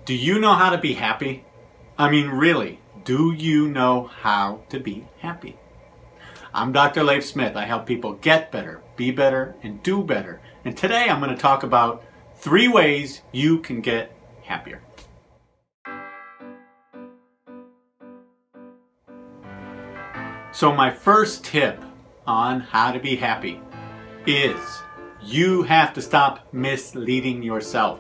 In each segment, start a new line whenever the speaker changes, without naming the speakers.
Do you know how to be happy? I mean, really, do you know how to be happy? I'm Dr. Leif Smith. I help people get better, be better, and do better. And today I'm going to talk about 3 ways you can get happier. So my first tip on how to be happy is you have to stop misleading yourself.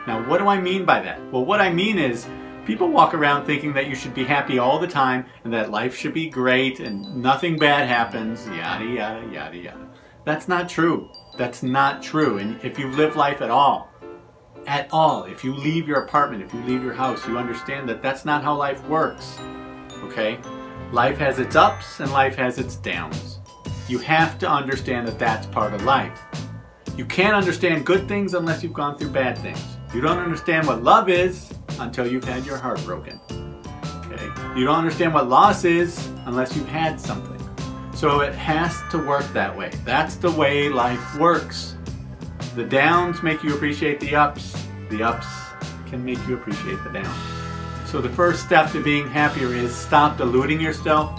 Now, what do I mean by that? Well, what I mean is people walk around thinking that you should be happy all the time and that life should be great and nothing bad happens, yada, yada, yada, yada. That's not true. That's not true. And if you live life at all, if you leave your apartment, if you leave your house, you understand that that's not how life works, okay? Life has its ups and life has its downs. You have to understand that that's part of life. You can't understand good things unless you've gone through bad things. You don't understand what love is until you've had your heart broken. Okay? You don't understand what loss is unless you've had something. So it has to work that way. That's the way life works. The downs make you appreciate the ups. The ups can make you appreciate the downs. So the first step to being happier is stop deluding yourself.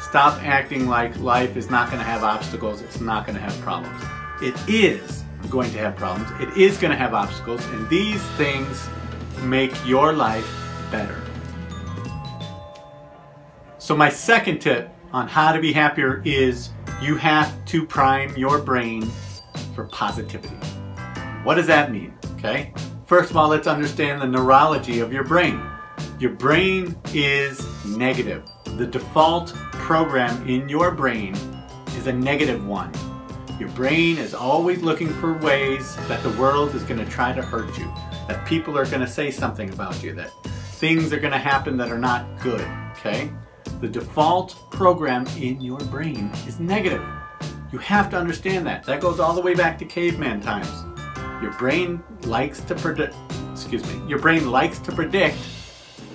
Stop acting like life is not going to have obstacles. It's not going to have problems. It is going to have problems. It is going to have obstacles. And these things make your life better. So my second tip on how to be happier is you have to prime your brain for positivity. What does that mean? Okay. First of all, let's understand the neurology of your brain. Your brain is negative. The default program in your brain is a negative one. Your brain is always looking for ways that the world is going to try to hurt you, that people are going to say something about you, that things are going to happen that are not good, okay? The default program in your brain is negative. You have to understand that. That goes all the way back to caveman times. Your brain likes to predict,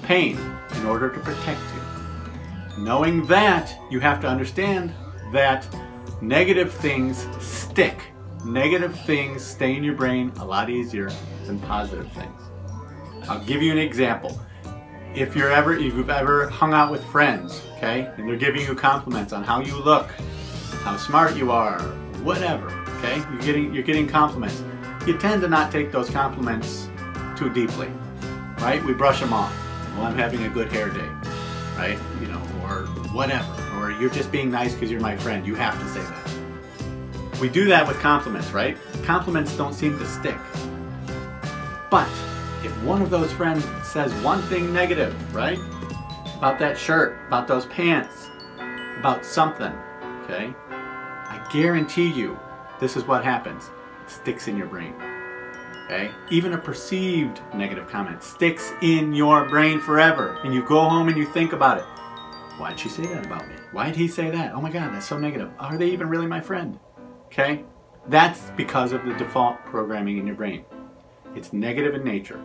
pain in order to protect you. Knowing that, you have to understand that negative things stick. Negative things stay in your brain a lot easier than positive things. I'll give you an example. If you've ever hung out with friends, okay, and they're giving you compliments on how you look, how smart you are, whatever, okay, you're getting compliments. You tend to not take those compliments too deeply, right? We brush them off. Well, I'm having a good hair day, right? You know, or whatever. Or you're just being nice because you're my friend. You have to say that. We do that with compliments, right? Compliments don't seem to stick. But if one of those friends says one thing negative, right? About that shirt, about those pants, about something, okay? I guarantee you this is what happens. It sticks in your brain. Okay? Even a perceived negative comment sticks in your brain forever. And you go home and you think about it. Why did she say that about me? Why did he say that? Oh my God, that's so negative. Are they even really my friend? Okay? That's because of the default programming in your brain. It's negative in nature.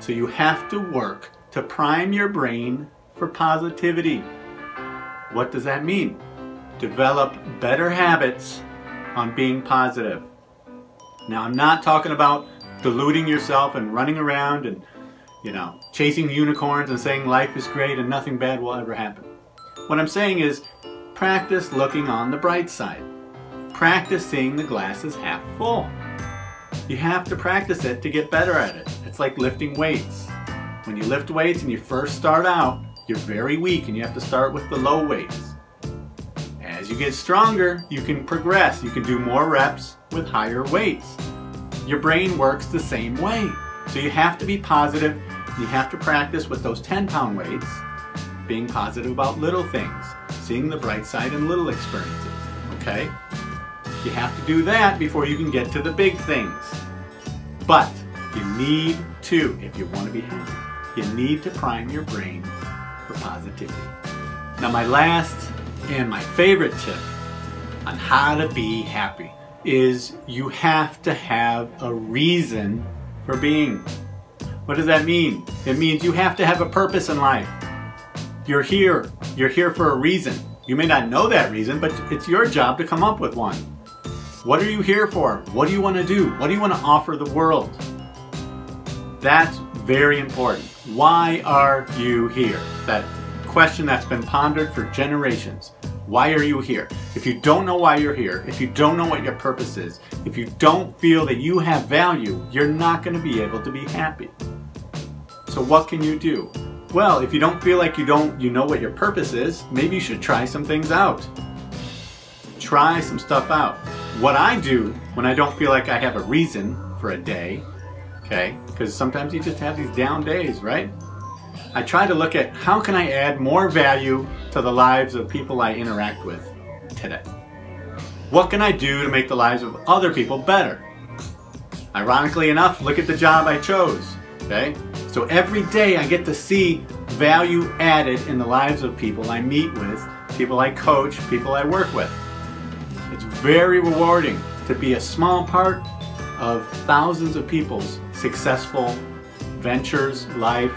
So you have to work to prime your brain for positivity. What does that mean? Develop better habits on being positive. Now, I'm not talking about deluding yourself and running around and, you know, chasing unicorns and saying life is great and nothing bad will ever happen. What I'm saying is practice looking on the bright side. Practice seeing the glass as half full. You have to practice it to get better at it. It's like lifting weights. When you lift weights and you first start out, you're very weak and you have to start with the low weights. As you get stronger, you can progress. You can do more reps with higher weights. Your brain works the same way. So you have to be positive. You have to practice with those 10-pound weights, being positive about little things, seeing the bright side in little experiences, okay? You have to do that before you can get to the big things. But you need to, if you want to be happy, you need to prime your brain for positivity. Now, my last and my favorite tip on how to be happy is you have to have a reason for being. What does that mean? It means you have to have a purpose in life. You're here for a reason. You may not know that reason, but it's your job to come up with one. What are you here for? What do you want to do? What do you want to offer the world? That's very important. Why are you here? That question that's been pondered for generations. Why are you here? If you don't know why you're here, if you don't know what your purpose is, if you don't feel that you have value, you're not going to be able to be happy. So what can you do? Well, if you don't feel like you know what your purpose is, maybe you should try some things out. Try some stuff out. What I do when I don't feel like I have a reason for a day, okay, because sometimes you just have these down days, right? I try to look at how can I add more value to the lives of people I interact with today. What can I do to make the lives of other people better? Ironically enough, look at the job I chose, okay? So every day I get to see value added in the lives of people I meet with, people I coach, people I work with. It's very rewarding to be a small part of thousands of people's successful ventures, life,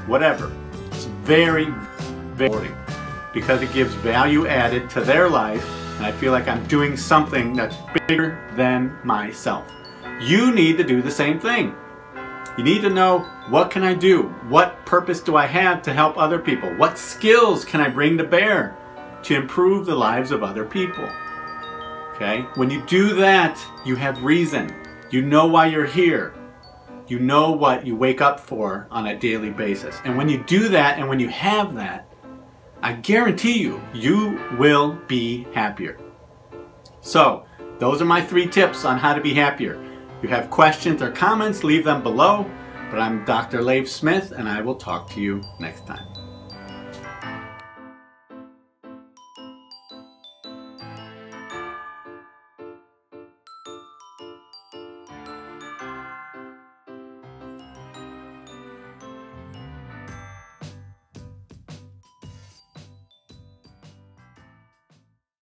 whatever. It's very, very rewarding because it gives value added to their life, and I feel like I'm doing something that's bigger than myself. You need to do the same thing. You need to know, what can I do? What purpose do I have to help other people? What skills can I bring to bear to improve the lives of other people? Okay? When you do that, you have reason. You know why you're here. You know what you wake up for on a daily basis. And when you do that, and when you have that, I guarantee you, you will be happier. So, those are my 3 tips on how to be happier. If you have questions or comments, leave them below. But I'm Dr. Leif Smith, and I will talk to you next time.